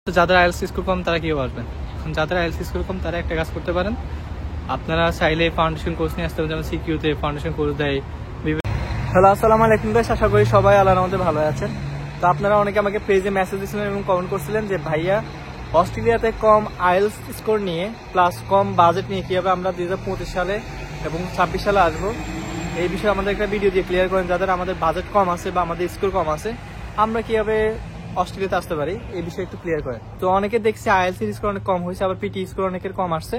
তো যাদের IELTS score কম তারা কীভাবে আসবেন? যাদের আইএলটিএস স্কোর কম তারা একটা কাজ করতে পারেন, আপনারা চাইলে ফাউন্ডেশন কোর্স নিয়ে আসতে পারেন, যেমন সিকিউতে ফাউন্ডেশন কোর্স দেয়। হ্যালো, আসসালামু আলাইকুম গাইস, আশা করি সবাই আল্লাহর মধ্যে ভালো আছেন। তো আপনারা অনেকে আমাকে পেজে মেসেজ দিয়েছিলেন এবং কমেন্ট করছিলেন যে ভাইয়া অস্ট্রেলিয়াতে কম আইএলটিএস স্কোর নিয়ে প্লাস কম বাজেট নিয়ে কীভাবে আমরা 2025 সালে এবং 26 সালে আসবো, এই বিষয়ে আমাদের একটা ভিডিও দিয়ে ক্লিয়ার করেন। যাদের আমাদের বাজেট কম আছে বা আমাদের স্কোর কম আছে, আমরা কীভাবে অস্ট্রেলিয়াতে আসতে পারি এই বিষয়ে একটু ক্লিয়ার করেন। তো অনেকে দেখছি আইএলটিএস স্কোর অনেক কম হয়েছে, আবার পিটি স্কোর অনেকের কম আসছে।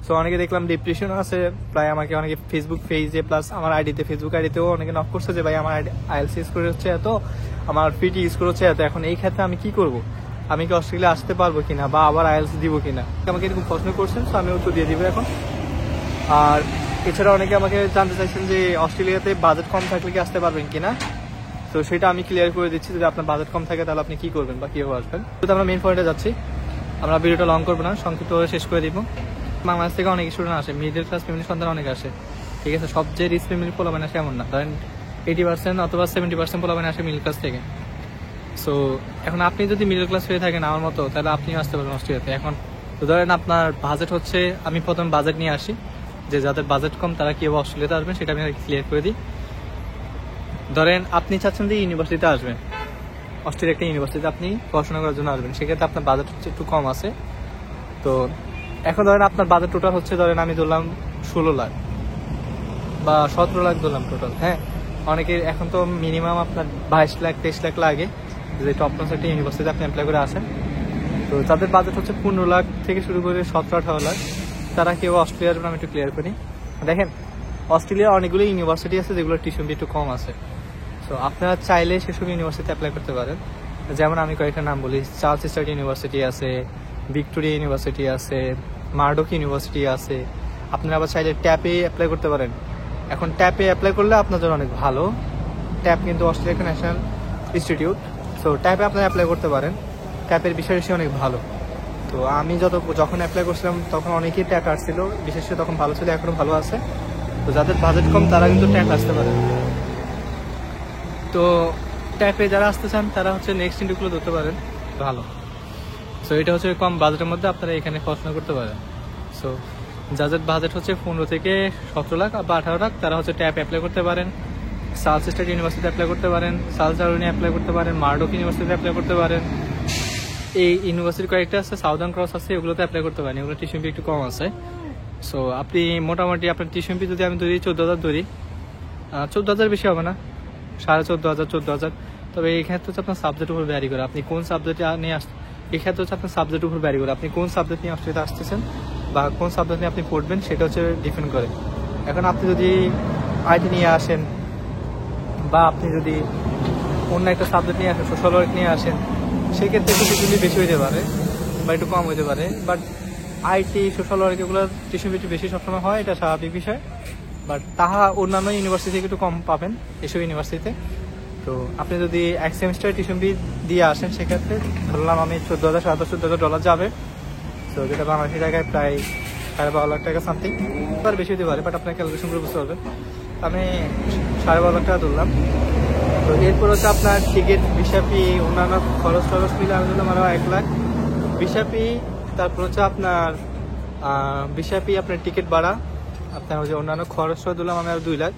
সো অনেকে দেখলাম ডিপ্রেশন আছে, প্রায় আমাকে অনেকে ফেসবুক পেজে প্লাস আমার আইডিতে ফেসবুক আইডিতেও অনেকে নক করছে যে ভাই আমার আইএলটিএস স্কোর হচ্ছে এত, আমার পিটি স্কোর হচ্ছে এত, এখন এই ক্ষেত্রে আমি কি করব, আমি কি অস্ট্রেলিয়া আসতে পারবো কিনা বা আবার আইএলটিএস দিব কিনা, আমাকে এরকম প্রশ্ন করছেন। সো আমি উত্তর দিয়ে দিব এখন। আর এছাড়া অনেকে আমাকে জানতে চাইছেন যে অস্ট্রেলিয়াতে বাজেট কম থাকলে কি আসতে পারবেন কিনা। তো সেটা আমি ক্লিয়ার করে দিচ্ছি, যদি আপনার বাজেট কম থাকে তাহলে আপনি কি করবেন বা কীভাবে আসবেন। তো আমরা মেইন পয়েন্টে যাচ্ছি, আমরা ভিডিওটা লং করবো না, সংক্ষিপ্তভাবে শেষ করে দিব। বাংলাদেশ থেকে অনেক স্টুডেন্ট আসে, মিডল ক্লাস ফ্যামিলির সন্তান অনেক আসে, ঠিক আছে। সবচেয়ে রিচ ফ্যামিলির পোলাবেন আসে এমন না, ধরেন 80% অথবা 70% পোলাবেন আসে মিডল ক্লাস থেকে। সো এখন আপনি যদি মিডল ক্লাস হয়ে থাকেন আমার মতো, তাহলে আপনিও আসতে পারবেন অস্ট্রেলিয়াতে। এখন তো ধরেন আপনার বাজেট হচ্ছে, আমি প্রথম বাজেট নিয়ে আসি যে যাদের বাজেট কম তারা কীভাবে অস্ট্রেলিয়াতে আসবেন সেটা আমি ক্লিয়ার করে দিই। ধরেন আপনি চাচ্ছেন যে ইউনিভার্সিটিতে আসবেন, অস্ট্রেলিয়া একটা ইউনিভার্সিটিতে আপনি পড়াশোনা করার জন্য আসবেন, সেক্ষেত্রে আপনার বাজেট হচ্ছে একটু কম আছে। তো এখন ধরেন আপনার বাজেট টোটাল হচ্ছে, ধরেন আমি ধরলাম 16 লাখ বা 17 লাখ ধরলাম টোটাল। হ্যাঁ, অনেকে এখন তো মিনিমাম আপনার 22 লাখ 23 লাখ লাগে যে টপ নচ একটা ইউনিভার্সিটিতে আপনি অ্যাপ্লাই করে আসেন। তো যাদের বাজেট হচ্ছে 15 লাখ থেকে শুরু করে 17-18 লাখ, তারা কেউ অস্ট্রেলিয়ার জন্য আমি একটু ক্লিয়ার করি। দেখেন, অস্ট্রেলিয়া অনেকগুলো ইউনিভার্সিটি আছে যেগুলো টিউশন ফি একটু কম আছে। তো আপনারা চাইলে সেসব ইউনিভার্সিটিতে অ্যাপ্লাই করতে পারেন। যেমন আমি কয়েকটা নাম বলি, চার্লস স্টার্ট ইউনিভার্সিটি আছে, ভিক্টোরিয়া ইউনিভার্সিটি আছে, মার্ডক ইউনিভার্সিটি আছে। আপনারা আবার চাইলে ট্যাপে অ্যাপ্লাই করতে পারেন। এখন ট্যাপে অ্যাপ্লাই করলে আপনার জন্য অনেক ভালো, ট্যাপ কিন্তু অস্ট্রেলিয়া ন্যাশনাল ইনস্টিটিউট। সো ট্যাপে আপনারা অ্যাপ্লাই করতে পারেন, ট্যাপের বিষয় অনেক ভালো। তো আমি যখন অ্যাপ্লাই করছিলাম তখন অনেকেই ট্যাপ আসছিল, বিশেষ করে তখন ভালো ছিল, এখনও ভালো আছে। তো যাদের বাজেট কম তারা কিন্তু ট্যাপ আসতে পারে। তো ট্যাপে যারা আসতে চান তারা হচ্ছে নেক্সট ইন্টারভিউগুলো ধরতে পারেন, ভালো। সো এটা হচ্ছে কম বাজেটের মধ্যে আপনারা এখানে পড়াশোনা করতে পারেন। সো যাদের বাজেট হচ্ছে 15 থেকে 17 লাখ বা 18 লাখ, তারা হচ্ছে ট্যাপ অ্যাপ্লাই করতে পারেন, চার্লস স্টার্ট ইউনিভার্সিটি অ্যাপ্লাই করতে পারেন, চার্লস ডারউইনে অ্যাপ্লাই করতে পারেন, মার্ডক ইউনিভার্সিটিতে অ্যাপ্লাই করতে পারেন। এই ইউনিভার্সিটি কয়েকটা আছে, সাউদার্ন ক্রস আছে, এগুলোতে অ্যাপ্লাই করতে পারেন। এগুলো টিউশন ফি একটু কম আছে। সো আপনি মোটামুটি আপনার টিউশন ফি যদি আমি ধরি 14,000 ধরি, 14,000 বেশি হবে না, 14,500 14,000। তবে এই ক্ষেত্রে হচ্ছে আপনার সাবজেক্টের উপর ভ্যারি করে, আপনি কোন সাবজেক্টে নিয়ে আসছেন। এই ক্ষেত্রে হচ্ছে আপনার সাবজেক্টের উপর ভ্যারি করে, আপনি কোন সাবজেক্ট নিয়ে অস্ট্রেলিয়াতে আসতেছেন বা কোন সাবজেক্ট নিয়ে আপনি পড়বেন সেটা হচ্ছে ডিপেন্ড করে। এখন আপনি যদি আইটি নিয়ে আসেন বা আপনি যদি অন্য একটা সাবজেক্ট নিয়ে আসেন, সোশ্যাল ওয়ার্ক নিয়ে আসেন, সেক্ষেত্রে একটু টিউশন ফি বেশি হইতে পারে বা একটু কম হইতে পারে। বাট আইটি সোশ্যাল ওয়ার্ক এগুলো টিউশন ফি একটু বেশি সবসময় হয়, এটা স্বাভাবিক বিষয়। বাট তাহা অন্যান্য ইউনিভার্সিটি থেকে একটু কম পাবেন এসব ইউনিভার্সিটিতে। তো আপনি যদি এক সেমিস্টার টিউশন ফি দিয়ে আসেন, সেক্ষেত্রে ধরলাম আমি 14,000 14,000 ডলার যাবে। তো যেটা বাংলাদেশি টাকায় প্রায় 12.5 লাখ টাকা সামথিং, তার বেশি হতে পারে, বাট আপনার ক্যালকুলেশন করে বুঝতে পারবেন। আমি 12.5 লাখ টাকা ধরলাম। তো এরপর হচ্ছে আপনার টিকিট, ভিসা ফি, অন্যান্য খরচ মিলে আমি ধরলাম আরও 1 লাখ ভিসা ফি। তারপর হচ্ছে আপনার ভিসা ফি, আপনার টিকিট ভাড়া, আপনার হচ্ছে অন্যান্য খরচ দিলাম আমি আর 2 লাখ।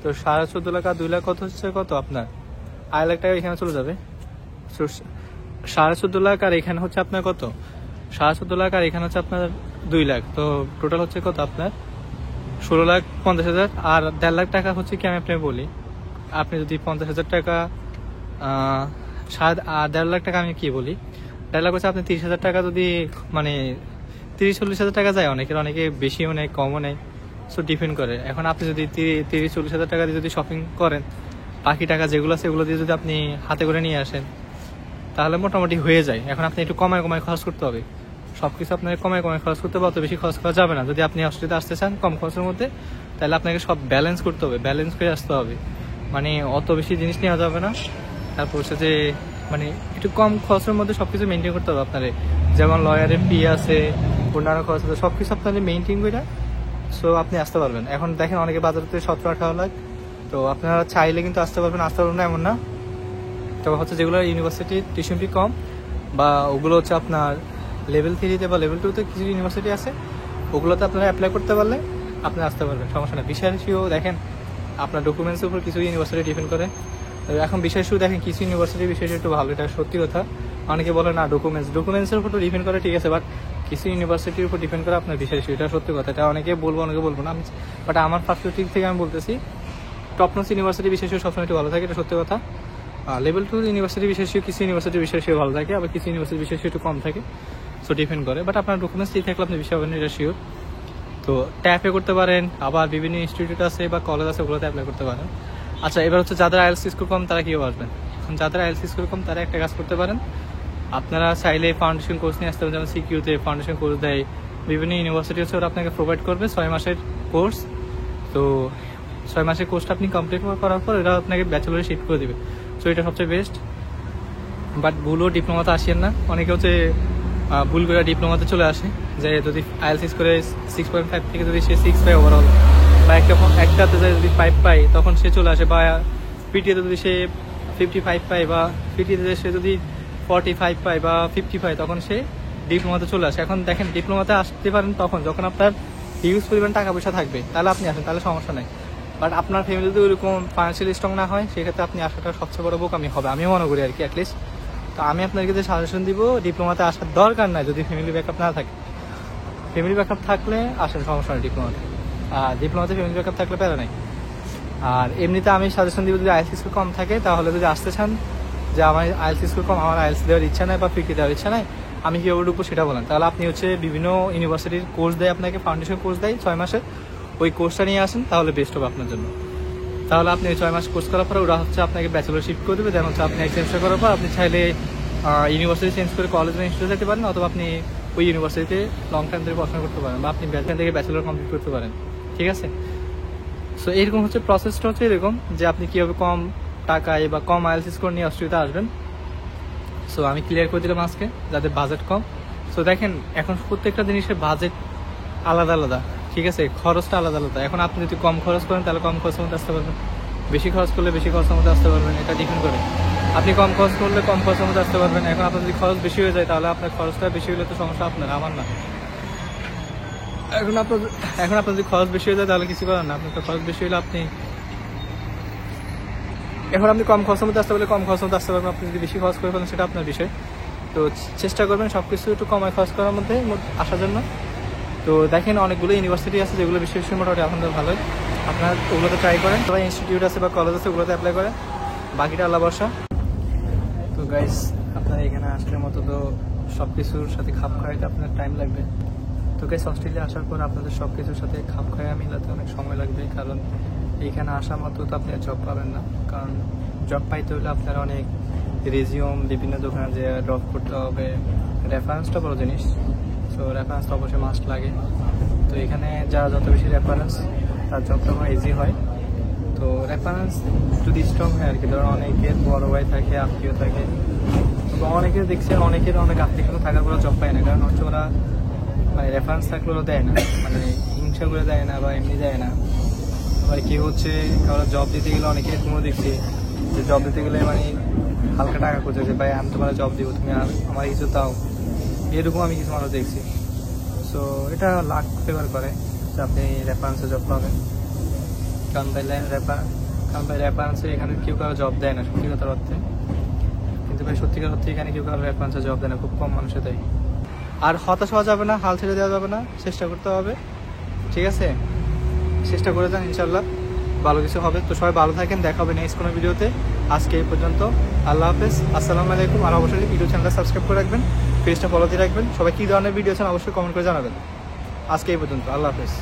তো 14.5 লাখ আর 2 লাখ কত হচ্ছে, কত আপনার 2.5 লাখ টাকা এখানে চলে যাবে। 14.5 লাখ আর এখানে হচ্ছে আপনার কত, 14.5 লাখ আর এখানে হচ্ছে আপনার 2 লাখ। তো টোটাল হচ্ছে কত আপনার 16,50,000। আর 1.5 লাখ টাকা হচ্ছে কি আমি আপনাকে বলি, আপনি যদি 50,000 টাকা আর 1.5 লাখ টাকা আমি কি বলি, 1.5 লাখ হচ্ছে আপনি 30,000 টাকা যদি মানে 30-40,000 টাকা যায়, অনেকে বেশিও নেয় কমও নেয়। সো ডিপেন্ড করে। এখন আপনি যদি 30-40,000 টাকা দিয়ে যদি শপিং করেন, বাকি টাকা যেগুলো আছে সেগুলো দিয়ে যদি আপনি হাতে করে নিয়ে আসেন, তাহলে মোটামুটি হয়ে যায়। এখন আপনি একটু কমায় খরচ করতে হবে, সব কিছু আপনাকে কমায় খরচ করতে হবে, অত বেশি খরচ করা যাবে না। যদি আপনি অস্ট্রেলিয়াতে আসতে চান কম খরচের মধ্যে, তাহলে আপনাকে সব ব্যালেন্স করতে হবে, ব্যালেন্স করে আসতে হবে। মানে অত বেশি জিনিস নেওয়া যাবে না। তারপর হচ্ছে যে মানে একটু কম খরচের মধ্যে সব কিছু মেনটেন করতে হবে আপনার, যেমন লয়ারের ফি আছে, অন্যান্য খরচ আছে, সব কিছু আপনাদের মেনটেন করে সো আপনি আসতে পারবেন। এখন দেখেন অনেকে বাজারে 17-18 লাখ, তো আপনারা চাইলে কিন্তু আসতে পারবেন না এমন না। তবে হচ্ছে যেগুলো ইউনিভার্সিটির টিউশন ফি কম বা ওগুলো হচ্ছে আপনার লেভেল 3-তে বা লেভেল 2-তে কিছু ইউনিভার্সিটি আছে, ওগুলোতে আপনারা অ্যাপ্লাই করতে পারলে আপনি আসতে পারবেন, সমস্যা নেই। বিষয় রেশিও দেখেন আপনার ডকুমেন্টসের উপর কিছু ইউনিভার্সিটি ডিপেন্ড করে। এখন বিষয় শুরু দেখেন কিছু ইউনিভার্সিটির বিষয় একটু ভালো, এটা সত্যি কথা। অনেকে বলে না ডকুমেন্টসের উপর ডিপেন্ড করে, ঠিক আছে, বাট কিছু ইউনিভার্সিটির উপর ডিপেন্ড করে আপনার বিষয় রেশিও, এটা সত্যি কথা। এটা অনেকে বলবো অনেকে বলবো না, বাট আমার পার্সপেক্টিভ থেকে আমি বলতেছি টপ নোটস ইউনিভার্সিটি বিশেষ সবসময় একটু ভালো থাকে, এটা সত্যি কথা। লেভেল 2 ইউনিভার্সিটি বিশেষ কিছু ইউনিভার্সিটির বিশেষ ভালো থাকে, আবার কিছু ইউনিভার্সিটি বিশেষ একটু কম থাকে, সো ডিপেন্ড করে। বাট আপনার ডকুমেন্টস ঠিক থাকলে আপনি বিষয় হবেন, এটা শিওর। তো ট্যাপে করতে পারেন, আবার বিভিন্ন ইনস্টিটিউট আছে বা কলেজ আছে, ওগুলোতে অ্যাপ্লাই করতে পারেন। আচ্ছা, এবার হচ্ছে যাদের আইএলটিএস স্কোর কম তারা কীভাবে আসবেন? যাদের আইএলটিএস স্কোর কম তারা একটা কাজ করতে পারেন, আপনারা চাইলে ফাউন্ডেশন কোর্স নিয়ে আসতে পারেন, যেমন সিকিউতে ফাউন্ডেশন কোর্স দেয় বিভিন্ন ইউনিভার্সিটি হচ্ছে, ওরা আপনাকে প্রোভাইড করবে 6 মাসের কোর্স। তো 6 মাসের কোর্সটা আপনি কমপ্লিট করার পর এরা আপনাকে ব্যাচেলরে শিফট করে দেবে, সো এটা সবচেয়ে বেস্ট। বাট ভুলও ডিপ্লোমাতে আসেন না, অনেকে হচ্ছে ভুল করে ডিপ্লোমাতে চলে আসে, যে যদি আইএলটিএস করে 6.5 থেকে যদি সে 6 পায় ওভারঅল, বা একটাতে যদি 5 পায় তখন সে চলে আসে, বা পিটিএতে যদি সে 55 পায়, বা পিটিএতে সে যদি 45 পায় বা 50 পায়, তখন সে ডিপ্লোমাতে চলে আসে। এখন দেখেন ডিপ্লোমাতে আসতে পারেন তখন যখন আপনার হিউজ পরিমাণ টাকা পয়সা থাকবে, তাহলে আপনি আসেন, তাহলে সমস্যা নেই। বাট আপনার ফ্যামিলি যদি ওইরকম ফাইন্যান্সিয়ালি স্ট্রং না হয়, সেক্ষেত্রে আপনি আসাটা সবচেয়ে বড় বোকামি হবে, আমিও মনে করি আর কি, অ্যাটলিস্ট। তো আমি আপনাকে যে সাজেশন দিব, ডিপ্লোমাতে আসার দরকার নাই যদি ফ্যামিলি ব্যাকআপ না থাকে। ফ্যামিলি ব্যাকআপ থাকলে আসেন, সমস্যা নেই ডিপ্লোমাতে। আর ডিপ্লোমাতে ফ্যামিলি ব্যাকআপ থাকলে প্যারা নাই। আর এমনিতে আমি সাজেশন দিব, যদি আইএলটিএস স্কোর কম থাকে তাহলে যদি আসতে চান যে আমার আইএলটিএস স্কোর কম, আমার আইএলটিএস দেওয়ার ইচ্ছা নাই বা ফিফটি দেওয়ার ইচ্ছা নাই, আমি কীভাবে ঢুকবো সেটা বলেন, তাহলে আপনি হচ্ছে বিভিন্ন ইউনিভার্সিটির কোর্স দেয় আপনাকে, ফাউন্ডেশন কোর্স দেয় 6 মাসের, ওই কোর্সটা নিয়ে আসেন, তাহলে বেস্ট হবে আপনার জন্য। তাহলে আপনি 6 মাস কোর্স করার পর ওরা হচ্ছে আপনাকে ব্যাচেলর শিফট করে দেবে, দেন হচ্ছে আপনি এক্সটেনশন করার পর আপনি চাইলে ইউনিভার্সিটি চেঞ্জ করে কলেজ বা ইনস্টিটিউটে যেতে পারেন, অথবা আপনি ওই ইউনিভার্সিটিতে লং টাইম ধরে পড়াশোনা করতে পারেন, বা আপনি ব্যাচেলর থেকে ব্যাচেলর কমপ্লিট করতে পারেন, ঠিক আছে। সো এরকম হচ্ছে প্রসেসটা হচ্ছে এরকম, যে আপনি কীভাবে কম টাকায় বা কম আইএলটিএস স্কোর নিয়ে অস্ট্রেলিয়াতে আসবেন। সো আমি ক্লিয়ার করে দিলাম আজকে যাদের বাজেট কম। সো দেখেন এখন প্রত্যেকটা জিনিসের বাজেট আলাদা আলাদা, ঠিক আছে, খরচটা আলাদা আলাদা। এখন আপনি যদি কম খরচ করেন তাহলে কম খরচের মধ্যে আসতে পারবেন, বেশি খরচ করলে বেশি খরচের মধ্যে আসতে পারবেন, এটা ডিপেন্ড করে। আপনি কম খরচ করলে কম খরচের মধ্যে আসতে পারবেন। এখন আপনার যদি খরচ বেশি হয়ে যায়, তাহলে আপনার খরচটা বেশি হলে তো সমস্যা আপনার, আমার না। এখন আপনার যদি খরচ বেশি হয়ে যায় তাহলে কিছু করার না, আপনার তো খরচ বেশি হলে আপনি এখন আপনি কম খরচের মধ্যে আসতে পারলে কম খরচের মধ্যে আসতে পারবেন, আপনি যদি বেশি খরচ করে ফেলেন সেটা আপনার বিষয়। তো চেষ্টা করবেন সব কিছু একটু কমায় খরচ করার মধ্যে আসার জন্য। তো দেখেন অনেকগুলো ইউনিভার্সিটি আছে যেগুলো বিশ্ব মোটামুটি আপনাদের ভালোই, আপনার ওগুলোতে ট্রাই করেন, সবাই ইনস্টিটিউট আছে বা কলেজ আছে ওগুলোতে অ্যাপ্লাই করেন, বাকিটা আল্লাহ ভরসা। তো গাইস, আপনার এখানে আসলে মতো তো সব কিছুর সাথে খাপ খাওয়াইতে আপনার টাইম লাগবে। তো গাইস, অস্ট্রেলিয়া আসার পর আপনাদের সব কিছুর সাথে খাপ খাওয়া মিলাতে অনেক সময় লাগবে, কারণ এইখানে আসার মতো তো আপনি জব পাবেন না। কারণ জব পাইতে হলে আপনার অনেক রেজিউম বিভিন্ন দোকানে যে ড্রপ করতে হবে, রেফারেন্সটা বড় জিনিস। সো রেফারেন্সটা অবশ্যই মাস্ট লাগে। তো এখানে যারা যত বেশি রেফারেন্স, তার জবটা ইজি হয়। তো রেফারেন্স যদি স্ট্রং হয় আর কি, ধরো অনেকের বড় ভাই থাকে, আত্মীয় থাকে, তো অনেকে দেখছে অনেকের অনেক আত্মীয় থাকার পরে জব পায় না, কারণ হচ্ছে ওরা মানে রেফারেন্স থাকলে ওরা দেয় না, মানে হিংসা করে দেয় না বা এমনি দেয় না। আবার কেউ হচ্ছে কারো জব দিতে গেলে অনেকে এরকমও দেখছি যে জব দিতে গেলে মানে হালকা টাকা করছে, যে ভাই আমি তোমার জব দিব, তুমি আমার কিছু দাও, এরকম আমি কিছু মানুষ দেখছি। সো এটা লাখ ফেভার করে যে আপনি রেফারেন্সে জব পাবেন, কারণ ভাই রেফারেন্সে এখানে কেউ কারো জব দেয় না সত্যিকার অর্থে, কিন্তু ভাই সত্যিকার অর্থে এখানে কেউ কারো রেফারেন্সে জব দেয় না, খুব কম মানুষে দেয়। আর হতাশ হওয়া যাবে না, হাল ছেড়ে দেওয়া যাবে না, চেষ্টা করতে হবে, ঠিক আছে। চেষ্টা করে যান, ইনশাল্লাহ ভালো কিছু হবে। তো সবাই ভালো থাকেন, দেখা হবে নেক্সট কোনো ভিডিওতে। আজকে এই পর্যন্ত, আল্লাহ হাফেজ, আসসালামু আলাইকুম। আর অবশ্যই ইউটিউব চ্যানেলটা সাবস্ক্রাইব করে রাখবেন, পেজটা ফলো দিয়ে রাখবেন। সবাই কী ধরনের ভিডিও আছেন অবশ্যই কমেন্ট করে জানাবেন। আজকে এই পর্যন্ত, আল্লাহ হাফেজ।